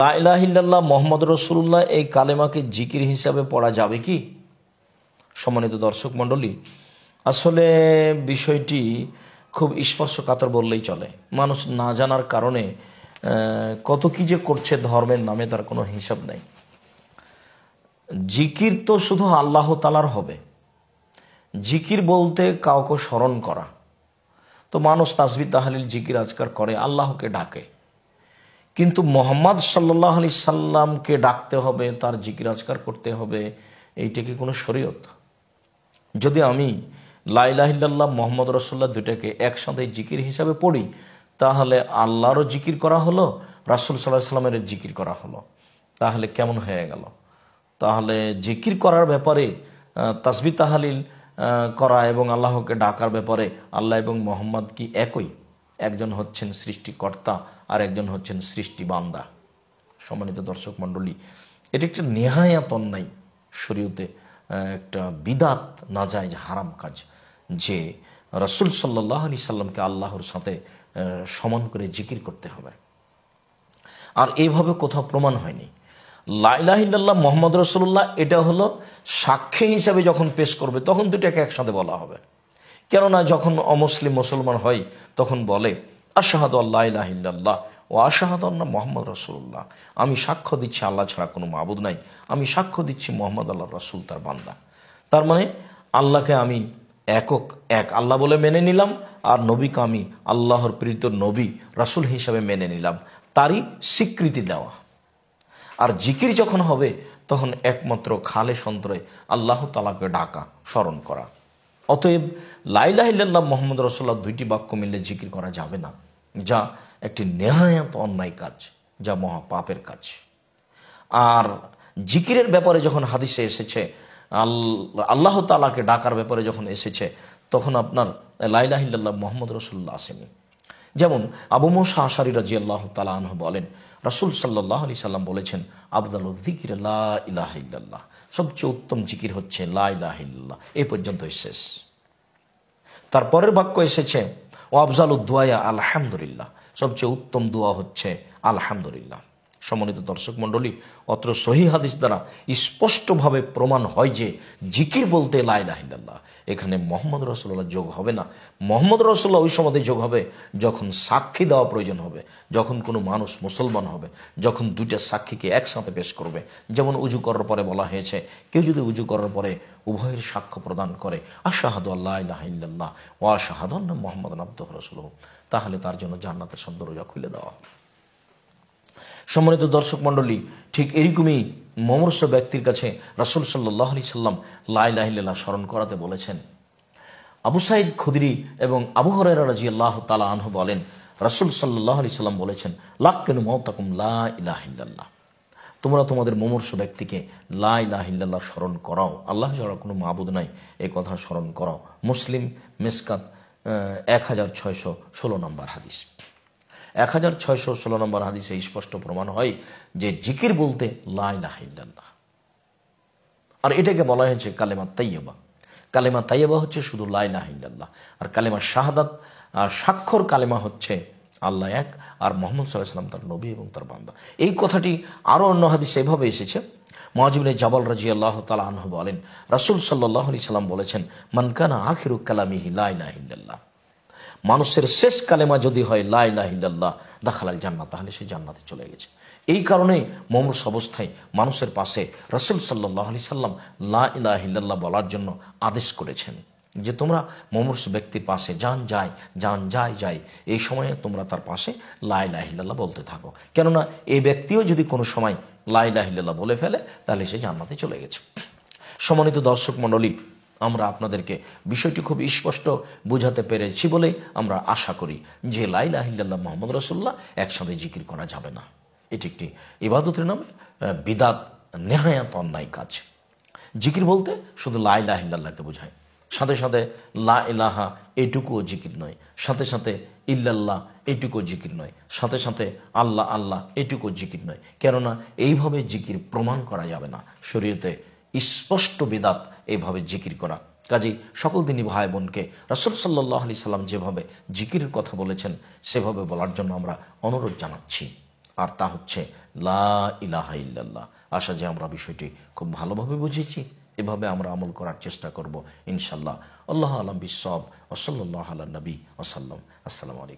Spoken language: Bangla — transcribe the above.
লা ইলাহা ইল্লাল্লাহ মুহাম্মদ রাসূলুল্লাহ এই কালেমাকে জিকির হিসাবে পড়া যাবে কি? সম্মানিত দর্শক মণ্ডলী, আসলে বিষয়টি খুব স্পর্শকাতর বললেই চলে। মানুষ না জানার কারণে কত কি যে করছে ধর্মের নামে, তার কোনো হিসাব নেই। জিকির তো শুধু আল্লাহ তাআলার হবে। জিকির বলতে কাউকে স্মরণ করা। তো মানুষ তাসবিহ তাহলিল জিকির আজকার করে, আল্লাহকে ডাকে, কিন্তু মুহাম্মদ সাল্লাল্লাহু আলাইহি সাল্লামকে ডাকতে হবে, তার জিকির আজকার করতে হবে, এইটা কি কোনো শরীয়ত? যদি আমি লা ইলাহা ইল্লাল্লাহ মুহাম্মদ রাসূলুল্লাহ দুটাকে একসাথে জিকির হিসাবে পড়ি, তাহলে আল্লাহরও জিকির করা হলো, রাসূল সাল্লাল্লাহু আলাইহি সাল্লামের জিকির করা হলো। তাহলে কেমন হয়ে গেল? তাহলে জিকির করার ব্যাপারে তাসবিহ তাহলিল করা এবং আল্লাহকে ডাকার ব্যাপারে আল্লাহ এবং মুহাম্মদ কি একই? একজন হচ্ছেন সৃষ্টিকর্তা আর একজন হচ্ছেন সৃষ্টি বান্দা। সম্মানিত দর্শক মণ্ডলী, এটি একটা নেহায়াত অন্যায়, শরীয়তে একটা বিদাত, নাজায়েজ, হারাম কাজ, যে রাসূল সাল্লাল্লাহু আলাইহি সাল্লামকে আল্লাহর সাথে সমান করে জিকির করতে হবে। আর এইভাবে কোথাও প্রমাণ হয়নি। লা ইলাহা ইল্লাল্লাহ মুহাম্মদ রাসূলুল্লাহ এটা হলো সাক্ষী হিসাবে যখন পেশ করবে তখন দুটাকে একসাথে বলা হবে। কেননা যখন অমুসলিম মুসলমান হয় তখন বলে আশহাদু আল্লা ইলাহা ইল্লাল্লাহ ওয়া আশহাদু আন্না মুহাম্মদ রাসূলুল্লাহ, আমি সাক্ষ্য দিচ্ছি আল্লাহ ছাড়া কোনো মাবুদ নাই, আমি সাক্ষ্য দিচ্ছি মুহাম্মদ আল্লাহর রাসূল, তার বান্দা। তার মানে আল্লাহকে আমি এক আল্লাহ বলে মেনে নিলাম, আর নবীকে আমি আল্লাহর প্রেরিত নবী রাসূল হিসাবে মেনে নিলাম, তারই স্বীকৃতি দেওয়া। আর জিকির যখন হবে তখন একমাত্র খালেস অন্তরে আল্লাহ তাআলাকে ডাকা, স্মরণ করা। অতএব লা ইলাহা ইল্লাল্লাহ মুহাম্মদ রাসূলুল্লাহ দুইটি বাক্য মিললে জিকির করা যাবে না, যা একটি নেহায়াত অন্যায় কাজ, যা মহা পাপের কাজ। আর জিকিরের ব্যাপারে যখন হাদিসে এসেছে, আল্লাহ তাআলাকে ডাকার ব্যাপারে যখন এসেছে, তখন আপনার লা ইলাহা ইল্লাল্লাহ মুহাম্মদ রাসূলুল্লাহ আসেনি। যেমন আবু মুসা আশআরী রাদিয়াল্লাহু তাআলা আনহু বলেন, রাসূল সাল্লাল্লাহু আলাইহি সাল্লাম বলেছেন, আফদালুয যিকরি লা ইলাহা ইল্লাল্লাহ, সবচেয়ে উত্তম জিকির হচ্ছে লা ইলাহা ইল্লাল্লাহ। এই পর্যন্ত শেষ। তারপরের বাক্য এসেছে ও আফজালুদ দুআয়া আলহামদুলিল্লাহ, সবচেয়ে উত্তম দোয়া হচ্ছে আলহামদুলিল্লাহ। সম্মানিত দর্শক মণ্ডলী, অত্র সহিহ হাদিস দ্বারা স্পষ্টভাবে প্রমাণ হয় যে জিকির বলতে লা ইলাহা ইল্লাল্লাহ, এখানে মুহাম্মদ রাসূলুল্লাহ যোগ হবে না। মুহাম্মদ রাসূলুল্লাহ ওই সময় যোগ হবে যখন সাক্ষী দেওয়া প্রয়োজন হবে, যখন কোনো মানুষ মুসলমান হবে, যখন দুইটা সাক্ষীকে একসাথে পেশ করবে। যেমন উজু করার পরে বলা হয়েছে, কেউ যদি উজু করার পরে উভয়ের সাক্ষ্য প্রদান করে আশহাদু আল্লা ইলাহা ইল্লাল্লাহ ওয়া আশহাদু আন্না মুহাম্মাদান আবদুহু ওয়া রাসূলুহু, তাহলে তার জন্য জান্নাতের সব দরজা খুলে দেওয়া হবে। সম্মানিত দর্শক মণ্ডলী, ঠিক এরকমই মমর্ষ ব্যক্তির কাছে রাসূল সাল্লাল্লাহু আলাইহি সাল্লাম লা ইলাহা ইল্লাল্লাহ স্মরণ করাতে বলেছেন। আবু সাঈদ খুদরি এবং আবু হুরায়রা রাদিয়াল্লাহু তাআলা আনহু বলেন, রাসূল সাল্লাল্লাহু আলাইহি সাল্লাম বলেছেন, লাক্কিনু মাউতাকুম লা ইলাহা ইল্লাল্লাহ, তোমরা তোমাদের মমর্ষ ব্যক্তিকে লা ইলাহা ইল্লাল্লাহ স্মরণ করাও, আল্লাহ ছাড়া কোনো মাবুদ নাই এই কথা স্মরণ করাও। মুসলিম মিসকাত 1616 নম্বর হাদিস। 1616 নম্বর হাদিসে স্পষ্ট প্রমাণ হয় যে জিকির বলতে লা ইলাহা ইল্লাল্লাহ। আর এটাকে বলা হয়েছে কালেমা তাইয়্যিবা। কালেমা তাইয়্যিবা হচ্ছে শুধু লা ইলাহা ইল্লাল্লাহ, আর কালেমা শাহাদাত, স্বাক্ষর কালেমা হচ্ছে আল্লাহ এক আর মুহাম্মদ সাল্লাল্লাহু আলাইহি ওয়াসাল্লাম তার নবী এবং তার বান্দা। এই কথাটি আরও অন্য হাদিসে এভাবে এসেছে। মুআয ইবনে জাবাল রাদিয়াল্লাহু তাআলা আনহু বলেন, রাসূল সাল্লাল্লাহু আলাইহি সাল্লাম বলেছেন, মান কানা আখিরু কালামিহি লা ইলাহা ইল্লাল্লাহ, মানুষের শেষ কালেমা যদি হয় লা ইলাহা ইল্লাল্লাহ দাখালাল জান্নাত, তাহলে সে জান্নাতে চলে গেছে। এই কারণেই মমর্ষ অবস্থায় মানুষের পাশে রাসূল সাল্লাল্লাহু আলাইহি সাল্লাম লা ইলাহা ইল্লাল্লাহ বলার জন্য আদেশ করেছেন যে তোমরা মমর্ষ ব্যক্তির পাশে যান যায় এই সময়ে তোমরা তার পাশে লা ইলাহা ইল্লাল্লাহ বলতে থাকো, কেননা এই ব্যক্তিও যদি কোনো সময় লা ইলাহা ইল্লাল্লাহ বলে ফেলে তাহলে সে জান্নাতে চলে গেছে। সম্মানিত দর্শক মণ্ডলী, আমরা আপনাদেরকে বিষয়টি খুব স্পষ্ট বুঝাতে পেরেছি বলে আমরা আশা করি যে লা ইলাহা ইল্লাল্লাহ মুহাম্মদ রাসূলুল্লাহ একসাথে জিকির করা যাবে না। এটি একটি ইবাদতের নামে বিদাত, নেহায়াত অন্যায় কাজ। জিকির বলতে শুধু লা ইলাহা ইল্লাল্লাহকে বোঝায়, সাথে সাথে লা ইলাহা এটুকুও জিকির নয়, সাথে সাথে ইল্লাল্লাহ এটুকুও জিকির নয়, সাথে সাথে আল্লাহ আল্লাহ এটুকুও জিকির নয়। কেননা এইভাবে জিকির প্রমাণ করা যাবে না, শরীয়তে স্পষ্ট বিদাত এইভাবে জিকির করা। কাজেই সকল দিনই ভাই বোনকে রাসূল সাল্লাল্লাহু আলাইহি সাল্লাম যেভাবে জিকিরের কথা বলেছেন সেভাবে বলার জন্য আমরা অনুরোধ জানাচ্ছি। আর তা হচ্ছে লা ইলাহা ইল্লাল্লাহ। আশা যে আমরা বিষয়টি খুব ভালোভাবে বুঝেছি, এভাবে আমরা আমল করার চেষ্টা করব ইনশাল্লাহ। আল্লাহ আলম বিসব, ওয়া সাল্লাল্লাহু আলা নবী ওয়া সাল্লাম। আসসালামু আলাইকুম।